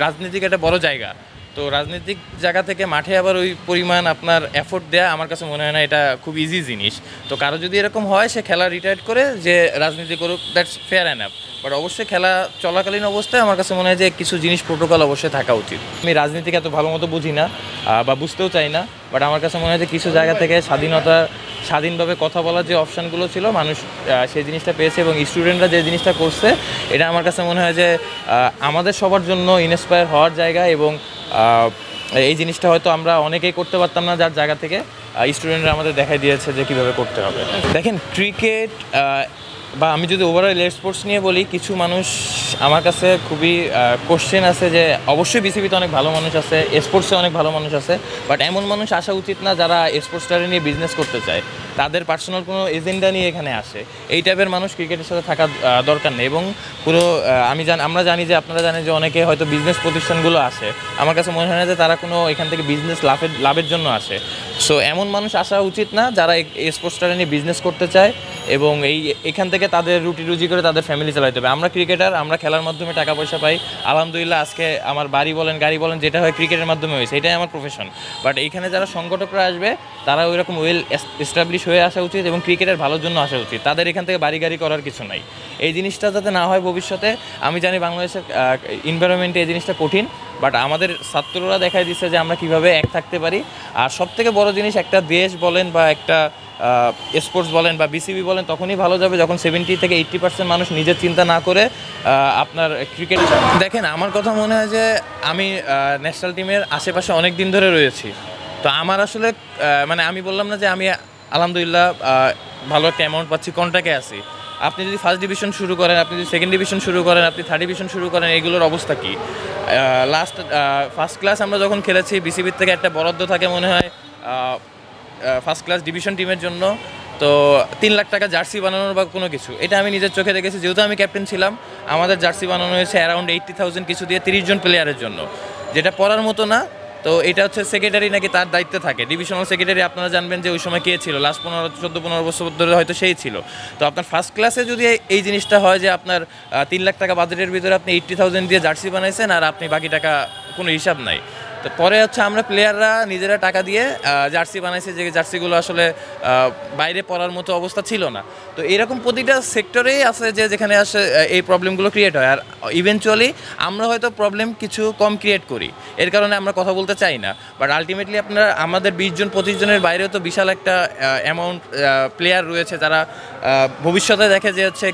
রাজনীতিক একটা বড় জায়গা, তো রাজনৈতিক জায়গা থেকে মাঠে আবার ওই পরিমাণ আপনার এফোর্ট দেয়া আমার কাছে মনে হয় না এটা খুব ইজি জিনিস। তো কারো যদি এরকম হয় সে খেলা রিটায়ার করে যে রাজনীতি করুক, দ্যাটস ফেয়ার এনাফ। বাট অবশ্যই খেলা চলাকালীন অবস্থায় আমার কাছে মনে হয় যে কিছু জিনিস প্রোটোকল অবশ্যই থাকা উচিত। আমি রাজনীতিকে এত ভালো মতো বুঝি না বা বুঝতেও চাই না, বাট আমার কাছে মনে হয় যে কিছু জায়গা থেকে স্বাধীনভাবে কথা বলার যে অপশানগুলো ছিল মানুষ সেই জিনিসটা পেয়েছে এবং স্টুডেন্টরা যে জিনিসটা করছে এটা আমার কাছে মনে হয় যে আমাদের সবার জন্য ইন্সপায়ার হওয়ার জায়গা। এবং এই জিনিসটা হয়তো আমরা অনেকেই করতে পারতাম না, যার জায়গা থেকে স্টুডেন্টরা আমাদের দেখাই দিয়েছে যে কীভাবে করতে হবে। দেখেন, ক্রিকেট বা আমি যদি ওভারঅল স্পোর্টস নিয়ে বলি, কিছু মানুষ আমার কাছে খুবই কোশ্চেন আছে যে অবশ্যই বিসিবিতে অনেক ভালো মানুষ আছে, স্পোর্টসে অনেক ভালো মানুষ আছে, বাট এমন মানুষ আসা উচিত না যারা স্পোর্টসটারে নিয়ে বিজনেস করতে চায়, তাদের পার্সোনাল কোনো এজেন্ডা নিয়ে এখানে আসে। এই টাইপের মানুষ ক্রিকেটের সাথে থাকা দরকার নেই। এবং পুরো আমরা জানি যে আপনারা জানেন যে অনেকে হয়তো বিজনেস প্রতিষ্ঠানগুলো আসে, আমার কাছে মনে হয় না যে তারা কোনো এখান থেকে বিজনেস লাভের জন্য আসে। সো এমন মানুষ আসা উচিত না যারা স্পোর্টসটারে নিয়ে বিজনেস করতে চায় এবং এখান থেকে তাদের রুজি করে তাদের ফ্যামিলি চালাতে হবে। আমরা ক্রিকেটার, আমরা খেলার মাধ্যমে টাকা পয়সা পাই, আলহামদুলিল্লাহ। আজকে আমার বাড়ি বলেন, গাড়ি বলেন, যেটা হয় ক্রিকেটের মাধ্যমে হয়েছে, এটাই আমার প্রফেশন। বাট এইখানে যারা সংগঠকরা আসবে তারা ওই রকম ওয়েল এস্টাবলিশ হয়ে আসা উচিত এবং ক্রিকেটের ভালোর জন্য আসা উচিত, তাদের এখান থেকে বাড়ি করার কিছু নাই। এই জিনিসটা যাতে না হয় ভবিষ্যতে। আমি জানি বাংলাদেশের এনভায়রনমেন্টে এই জিনিসটা কঠিন, বাট আমাদের ছাত্ররা দেখাই দিচ্ছে যে আমরা কীভাবে এক থাকতে পারি। আর সবথেকে বড় জিনিস, একটা দেশ বলেন বা একটা স্পোর্টস বলেন বা বিসিবি বলেন তখনই ভালো যাবে যখন 70 থেকে 80% মানুষ নিজের চিন্তা না করে আপনার ক্রিকেট। দেখেন, আমার কথা মনে হয় যে আমি ন্যাশনাল টিমের আশেপাশে অনেক দিন ধরে রয়েছি, তো আমার আসলে মানে আমি বললাম না যে আমি আলহামদুলিল্লাহ ভালো একটা অ্যামাউন্ট পাচ্ছি, কন্ট্রাক্টে আছি। আপনি যদি ফার্স্ট ডিভিশন শুরু করেন, আপনি যদি সেকেন্ড ডিভিশন শুরু করেন, আপনি থার্ড ডিভিশন শুরু করেন, এগুলোর অবস্থা কী? ফার্স্ট ক্লাস আমরা যখন খেলেছি, বিসিবির থেকে একটা বরাদ্দ থাকে মনে হয় ফার্স্ট ক্লাস ডিভিশন টিমের জন্য, তো 3 লাখ টাকা জার্সি বানানোর বা কোনো কিছু, এটা আমি নিজের চোখে দেখেছি। যেহেতু আমি ক্যাপ্টেন ছিলাম, আমাদের জার্সি বানানো হয়েছে অ্যারাউন্ড 80,000 কিছু দিয়ে 30 জন প্লেয়ারের জন্য, যেটা পড়ার মতো না। তো এটা হচ্ছে সেক্রেটারি নাকি তার দায়িত্বে থাকে, ডিভিশনাল সেক্রেটারি। আপনারা জানবেন যে ওই সময় কে ছিল, লাস্ট 14-15 বছর ধরে হয়তো সেই ছিল। তো আপনার ফার্স্ট ক্লাসে যদি এই জিনিসটা হয় যে আপনার 3 লাখ টাকা বাজেটের ভিতরে আপনি 80,000 দিয়ে জার্সি বানাইছেন আর আপনি বাকি টাকা কোনো হিসাব নাই। তো পরে হচ্ছে আমরা প্লেয়াররা নিজেরা টাকা দিয়ে জার্সি বানাইছি, যে জার্সিগুলো আসলে বাইরে পড়ার মতো অবস্থা ছিল না। তো এরকম প্রতিটা সেক্টরেই আছে যে যেখানে আসে এই প্রবলেমগুলো ক্রিয়েট হয়। আর ইভেনচুয়ালি আমরা হয়তো প্রবলেম কিছু কম ক্রিয়েট করি, এর কারণে আমরা কথা বলতে চাই না। বাট আলটিমেটলি আমাদের 20 জন 25 জনের বাইরেও তো বিশাল একটা অ্যামাউন্ট প্লেয়ার রয়েছে যারা ভবিষ্যতে দেখে যে হচ্ছে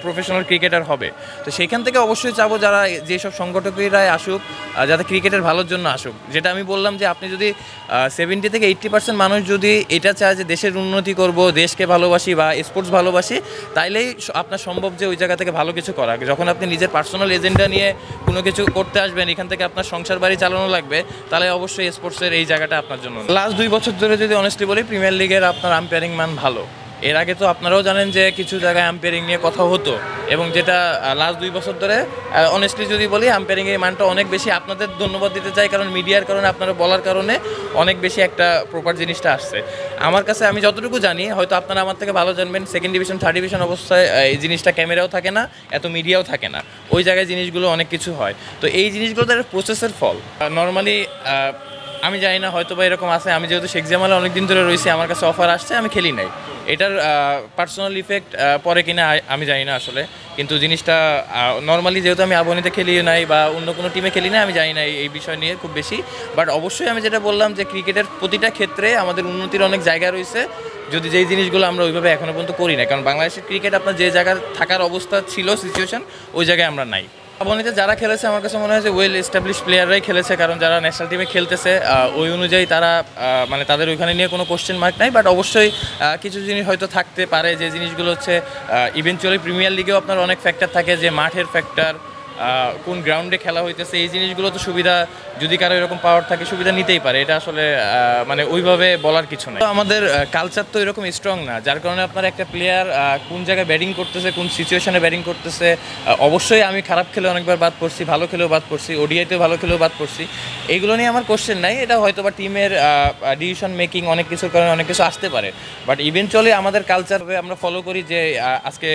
প্রফেশনাল ক্রিকেটার হবে। তো সেইখান থেকে অবশ্যই চাবো যারা যেসব সংগঠকেরাই আসুক, যাতে ক্রিকেটের ভালোর জন্য আসুক। যেটা আমি বললাম যে আপনি যদি 70 থেকে 80% মানুষ যদি এটা চায় যে দেশের উন্নতি করব, দেশকে ভালোবাসি বা স্পোর্টস ভালোবাসি, তাইলেই আপনার সম্ভব যে ওই জায়গা থেকে ভালো কিছু করা। যখন আপনি নিজের পার্সোনাল এজেন্ডা নিয়ে কোনো কিছু করতে আসবেন, এখান থেকে আপনার সংসার বাড়ি চালানো লাগবে, তাহলে অবশ্যই স্পোর্টসের এই জায়গাটা আপনার জন্য। লাস্ট 2 বছর ধরে যদি অনেস্টলি বলি, প্রিমিয়ার লিগের আপনার আম্পায়ারিং মান ভালো। এর আগে তো আপনারাও জানেন যে কিছু জায়গায় আম্পায়ারিং নিয়ে কথা হতো, এবং যেটা লাস্ট 2 বছর ধরে অনেস্টলি যদি বলি আম্পায়ারিংয়ের মানটা অনেক বেশি। আপনাদের ধন্যবাদ দিতে চাই, কারণ মিডিয়ার কারণে, আপনারা বলার কারণে অনেক বেশি একটা প্রপার জিনিসটা আসছে আমার কাছে। আমি যতটুকু জানি, হয়তো আপনারা আমার থেকে ভালো জানবেন, সেকেন্ড ডিভিশন থার্ড ডিভিশন অবস্থায় এই জিনিসটা ক্যামেরাও থাকে না, এত মিডিয়াও থাকে না, ওই জায়গায় জিনিসগুলো অনেক কিছু হয়। তো এই জিনিসগুলো তার প্রসেসের ফল। নর্মালি আমি জানি না, হয়তো বা এরকম আছে, আমি যেহেতু শেখ জামালে অনেক দিন ধরে রয়েছি, আমার কাছে অফার আসছে, আমি খেলি নাই। এটার পার্সোনাল ইফেক্ট পরে কিনা আমি জানি না আসলে, কিন্তু জিনিসটা নর্মালি যেহেতু আমি আবহানিতে খেলি নাই বা অন্য কোনো টিমে খেলি না, আমি জানি না এই বিষয় নিয়ে খুব বেশি। বাট অবশ্যই আমি যেটা বললাম যে ক্রিকেটের প্রতিটা ক্ষেত্রে আমাদের উন্নতির অনেক জায়গা রয়েছে, যদি যেই জিনিসগুলো আমরা ওইভাবে এখনও পর্যন্ত করি না। কারণ বাংলাদেশের ক্রিকেট আপনার যে জায়গায় থাকার অবস্থা ছিল, সিচুয়েশন, ওই জায়গায় আমরা নাই। আবহানিতে যারা খেলেছে আমার কাছে মনে হয় যে ওয়েল এস্টাবলিশ প্লেয়াররাই খেলেছে, কারণ যারা ন্যাশনাল টিমে খেলতেছে ওই অনুযায়ী তারা মানে তাদের ওইখানে নিয়ে কোনো কোশ্চেন মার্ক নাই। বাট অবশ্যই কিছু জিনিস হয়তো থাকতে পারে, যে জিনিসগুলো হচ্ছে ইভেনচুয়ালি প্রিমিয়ার লিগেও আপনার অনেক ফ্যাক্টর থাকে, যে মাঠের ফ্যাক্টর, কোন গ্রাউন্ডে খেলা হইতেছে, এই জিনিসগুলো তো সুবিধা, যদি কারো এরকম পাওয়ার থাকে সুবিধা নিতেই পারে, এটা আসলে মানে ওইভাবে বলার কিছু নেই। আমাদের কালচার তো এরকম স্ট্রং না, যার কারণে আপনার একটা প্লেয়ার কোন জায়গায় ব্যাটিং করতেছে, কোন সিচুয়েশনে ব্যাটিং করতেছে, অবশ্যই আমি খারাপ খেলে অনেকবার বাদ পড়ছি, ভালো খেলেও বাদ পড়ছি, ওডিআইতেও ভালো খেলেও বাদ পড়ছি, এগুলো নিয়ে আমার কোশ্চেন নাই। এটা হয়তো বা টিমের ডিসিশন মেকিং, অনেক কিছুর কারণে অনেক কিছু আসতে পারে। বাট ইভেনচুয়ালি আমাদের কালচার আমরা ফলো করি যে আজকে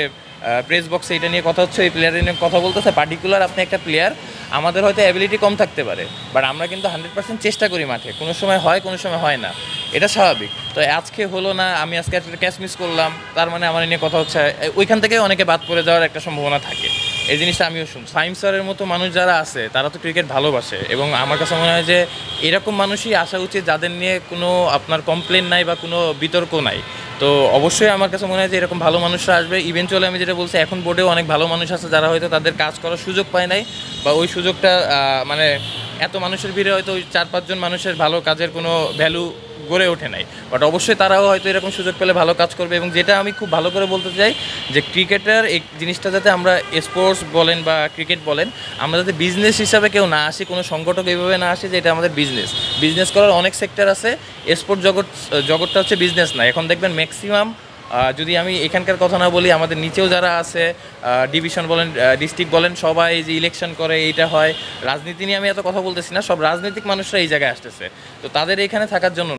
প্রেস বক্সে এটা নিয়ে কথা হচ্ছে, এই প্লেয়ার নিয়ে কথা বলতেছে, পার্টিকুলার পার্টিকুলার আপনি একটা প্লেয়ার, আমাদের হয়তো অ্যাবিলিটি কম থাকতে পারে, বাট আমরা কিন্তু 100% চেষ্টা করি মাঠে, কোনো সময় হয় কোনো সময় হয় না, এটা স্বাভাবিক। তো আজকে হলো না, আমি আজকে একটা ক্যাচ মিস করলাম, তার মানে আমার নিয়ে কথা হচ্ছে, ওইখান থেকে অনেকে বাদ পড়ে যাওয়ার একটা সম্ভাবনা থাকে। এই জিনিসটা আমিও শুনি। সাইম স্যারের মতো মানুষ যারা আছে তারা তো ক্রিকেট ভালোবাসে, এবং আমার কাছে মনে হয় যে এরকম মানুষই আসা উচিত যাদের নিয়ে কোনো আপনার কমপ্লেন নাই বা কোনো বিতর্ক নাই। তো অবশ্যই আমার কাছে মনে হয় যে এরকম ভালো মানুষরা আসবে। ইভেনচুয়ালি আমি যেটা বলছি, এখন বোর্ডেও অনেক ভালো মানুষ আছে যারা হয়তো তাদের কাজ করার সুযোগ পায় নাই, বা ওই সুযোগটা মানে এত মানুষের ভিড়ে হয়তো ওই 4-5 জন মানুষের ভালো কাজের কোনো ভ্যালু গড়ে ওঠে নাই, বাট অবশ্যই তারাও হয়তো এরকম সুযোগ পেলে ভালো কাজ করবে। এবং যেটা আমি খুব ভালো করে বলতে চাই যে ক্রিকেটের এই জিনিসটা যাতে আমরা স্পোর্টস বলেন বা ক্রিকেট বলেন, আমরা যাতে বিজনেস হিসাবে কেউ না আসি, কোনো সংগঠক এইভাবে না আসে যে এটা আমাদের বিজনেস করার অনেক সেক্টর আছে। স্পোর্ট জগৎটা হচ্ছে বিজনেস না। এখন দেখবেন ম্যাক্সিমাম, যদি আমি এখানকার কথা না বলি, আমাদের নিচেও যারা আছে, ডিভিশন বলেন, ডিস্ট্রিক্ট বলেন, সবাই যে ইলেকশন করে এইটা হয়, রাজনীতি নিয়ে আমি এত কথা বলতেছি না, সব রাজনৈতিক মানুষরা এই জায়গায় আসতেছে। তো তাদের এখানে থাকার জন্য